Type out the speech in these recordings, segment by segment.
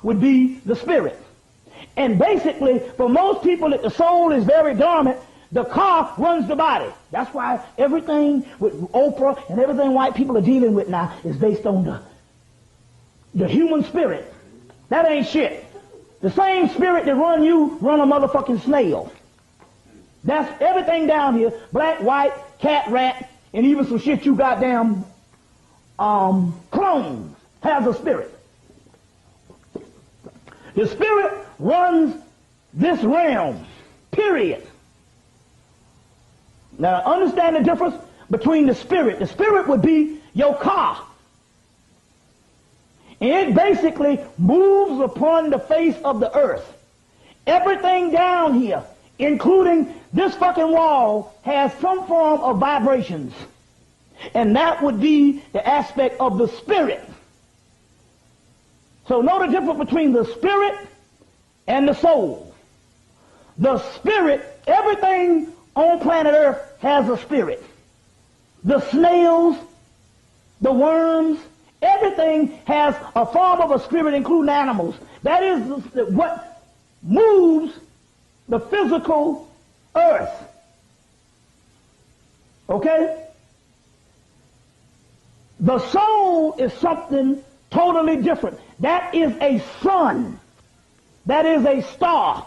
would be the spirit. And basically, for most people, if the soul is very dormant, the car runs the body. That's why everything with Oprah and everything white people are dealing with now is based on the human spirit. That ain't shit. The same spirit that run you run a motherfucking snail. That's everything down here. Black, white, cat, rat, and even some shit you goddamn clones has a spirit. The spirit runs this realm, period. Now understand the difference between the spirit. The spirit would be your car. And it basically moves upon the face of the earth. Everything down here, including this fucking wall, has some form of vibrations. And that would be the aspect of the spirit. So know the difference between the spirit and the soul. The spirit, everything on planet Earth has a spirit. The snails, the worms, everything has a form of a spirit, including animals. That is what moves the physical earth. Okay? The soul is something totally different. That is a sun. That is a star.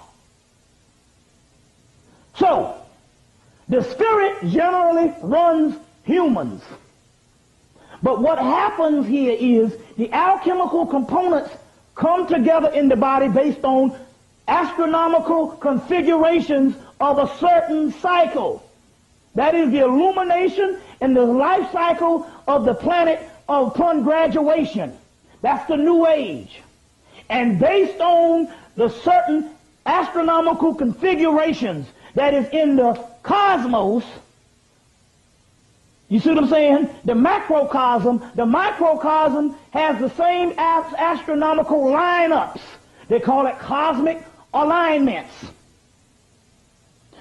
So, the spirit generally runs humans. But what happens here is the alchemical components come together in the body based on astronomical configurations of a certain cycle. That is the illumination and the life cycle of the planet upon graduation. That's the new age. And based on the certain astronomical configurations that is in the cosmos, you see what I'm saying? The microcosm has the same astronomical lineups. They call it cosmic alignments.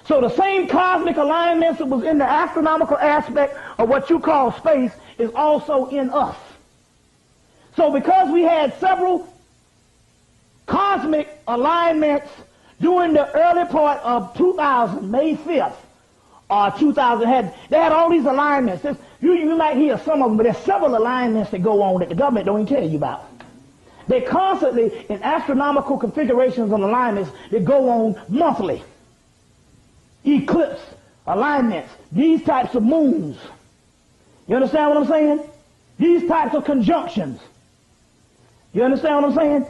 So the same cosmic alignments that was in the astronomical aspect of what you call space is also in us. So because we had several cosmic alignments during the early part of 2000, May 5th, 2000, they had all these alignments. You might hear some of them, but there's several alignments that go on that the government don't even tell you about. They constantly, in astronomical configurations and alignments, that go on monthly. Eclipse, alignments, these types of moons. You understand what I'm saying? These types of conjunctions. You understand what I'm saying?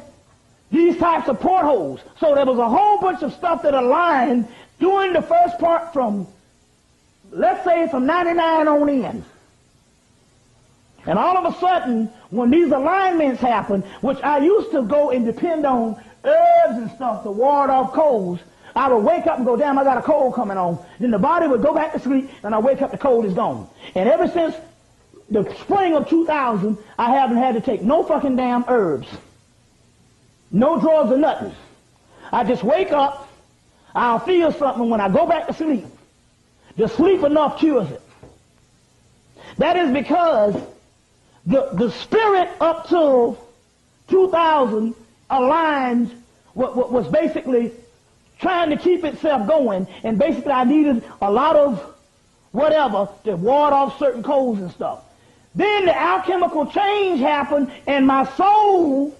These types of portholes. So there was a whole bunch of stuff that aligned during the first part from, let's say, from 99 on in. And all of a sudden, when these alignments happen, which I used to go and depend on herbs and stuff to ward off colds, I would wake up and go, damn, I got a cold coming on. Then the body would go back to sleep, and I wake up, the cold is gone. And ever since the spring of 2000, I haven't had to take no fucking damn herbs. No drugs or nothing. I just wake up, I'll feel something when I go back to sleep. The sleep enough cures it. That is because the spirit up till 2000 aligns what was basically trying to keep itself going, and basically I needed a lot of whatever to ward off certain colds and stuff. Then the alchemical change happened and my soul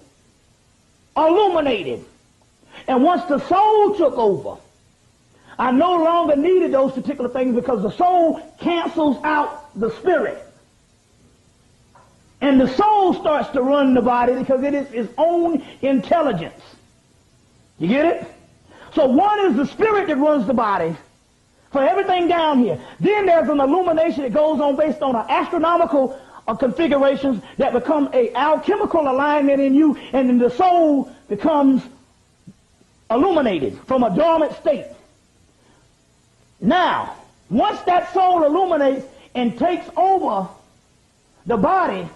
illuminated. And once the soul took over, I no longer needed those particular things because the soul cancels out the spirit. And the soul starts to run the body because it is its own intelligence. You get it? So one is the spirit that runs the body for everything down here. Then there's an illumination that goes on based on an astronomical configurations that become a alchemical alignment in you, and then the soul becomes illuminated from a dormant state. Now, once that soul illuminates and takes over the body,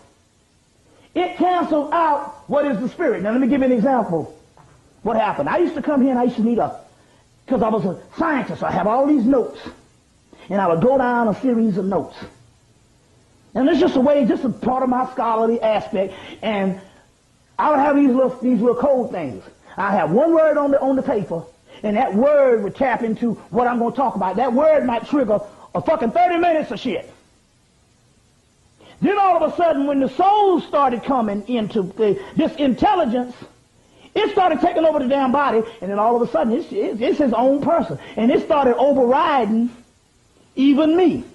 it cancels out what is the spirit. Now let me give you an example. What happened? I used to come here and I used to need because I was a scientist, so I have all these notes. And I would go down a series of notes. And it's just a way, just a part of my scholarly aspect. And I would have these little code things. I have one word on the paper, and that word would tap into what I'm going to talk about. That word might trigger a fucking 30 minutes of shit. Then all of a sudden, when the soul started coming into this intelligence, it started taking over the damn body, and then all of a sudden, it's his own person. And it started overriding even me.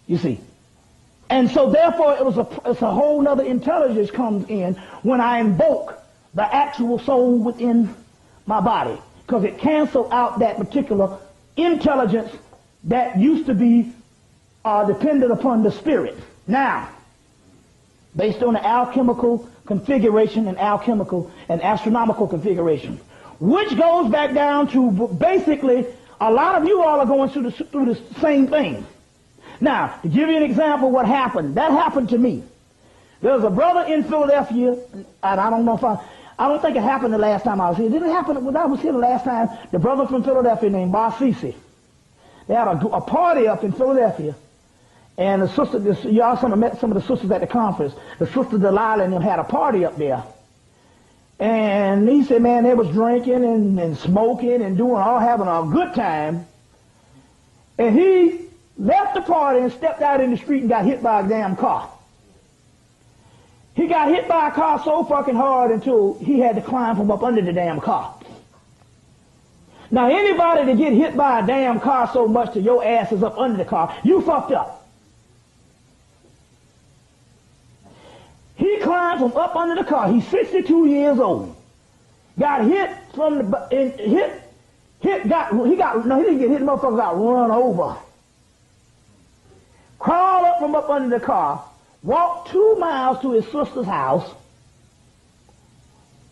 You see. And so therefore, it's a whole nother intelligence comes in when I invoke the actual soul within my body. Because it cancels out that particular intelligence that used to be dependent upon the spirit. Now, based on the alchemical configuration and alchemical and astronomical configuration, which goes back down to basically a lot of you all are going through the same thing. Now, to give you an example of what happened, that happened to me. There was a brother in Philadelphia, and I don't know if I don't think it happened the last time I was here. Did it happen when I was here the last time? The brother from Philadelphia named Barsisi. They had a party up in Philadelphia. And the sister, y'all met some of the sisters at the conference. The sister Delilah and them had a party up there. And he said, man, they was drinking and smoking and having a good time. And he left the party and stepped out in the street and got hit by a damn car. He got hit by a car so fucking hard until he had to climb from up under the damn car. Now, anybody that get hit by a damn car so much that your ass is up under the car, you fucked up. He climbed from up under the car. He's 62 years old. Got hit from the he didn't get hit. Motherfucker got run over. Crawled up from up under the car. Walked 2 miles to his sister's house.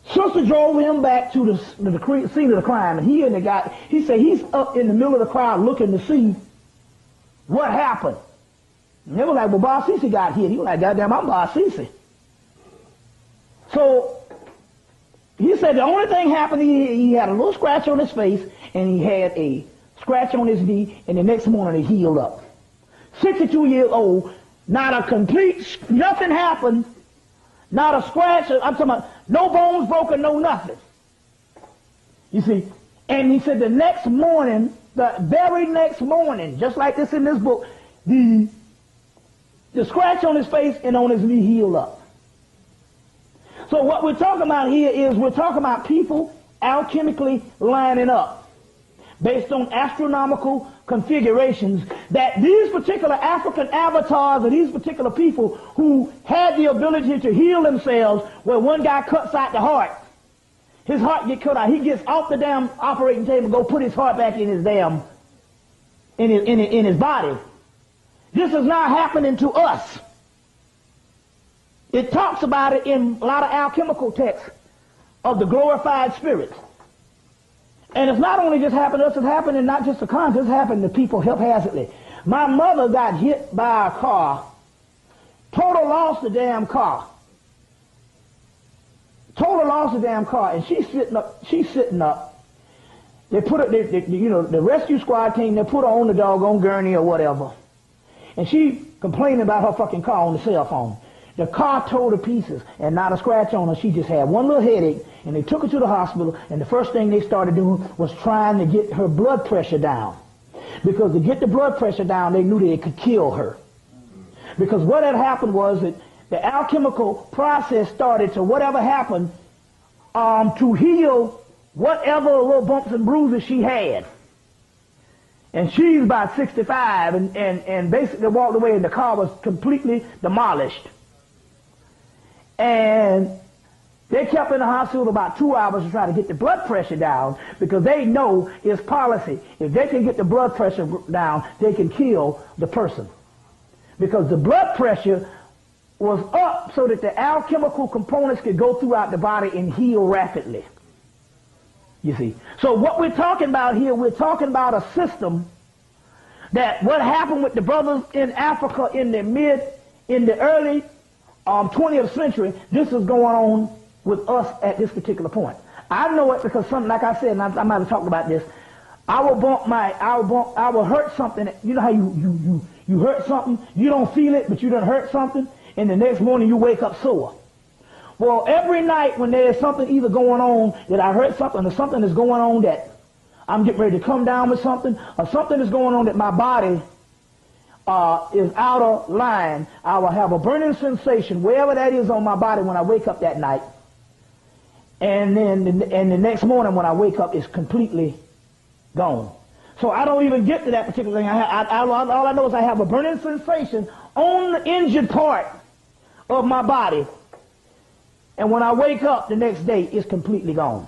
Sister drove him back to the scene of the crime, and he said he's up in the middle of the crowd looking to see what happened. And they were like, well, Barsisi got hit. He was like, goddamn, I'm Barsisi. So he said the only thing happened, he had a little scratch on his face, and he had a scratch on his knee, and the next morning he healed up. 62 years old, not a complete, nothing happened, not a scratch, I'm talking about no bones broken, no nothing. You see, and he said the very next morning, just like this in this book, the scratch on his face and on his knee healed up. So what we're talking about here is we're talking about people alchemically lining up based on astronomical configurations that these particular African avatars or these particular people who had the ability to heal themselves, where one guy cuts out the heart, his heart gets cut out, he gets off the damn operating table and go put his heart back in his damn in his body. This is not happening to us. It talks about it in a lot of alchemical texts of the glorified spirits. And it's not only just happened to us, it's happening not just to conscious, it's happening to people haphazardly. My mother got hit by a car, total lost the damn car. Total lost the damn car, and she's sitting up. They put her, the rescue squad came, they put her on the doggone gurney or whatever. And she complaining about her fucking car on the cell phone. The car tore to pieces, and not a scratch on her. She just had one little headache, and they took her to the hospital, and the first thing they started doing was trying to get her blood pressure down. Because to get the blood pressure down, they knew that it could kill her. Because what had happened was that the alchemical process started to whatever happened to heal whatever little bumps and bruises she had. And she's about 65 and basically walked away, and the car was completely demolished. And they kept her in the hospital about 2 hours to try to get the blood pressure down, because they know it's policy. If they can get the blood pressure down, they can kill the person. Because the blood pressure was up so that the alchemical components could go throughout the body and heal rapidly. You see. So what we're talking about here, we're talking about a system that what happened with the brothers in Africa in the early 20th century, this is going on with us at this particular point. I know it because something, like I said, and I might have talked about this, I will hurt something. You know how you hurt something, you don't feel it, but you done hurt something, and the next morning you wake up sore. Well, every night when there's something either going on that I heard something or something is going on that I'm getting ready to come down with something, or something is going on that my body is out of line, I will have a burning sensation wherever that is on my body when I wake up that night. And then the next morning when I wake up, it's completely gone. So I don't even get to that particular thing. All I know is I have a burning sensation on the injured part of my body. And when I wake up the next day, it's completely gone.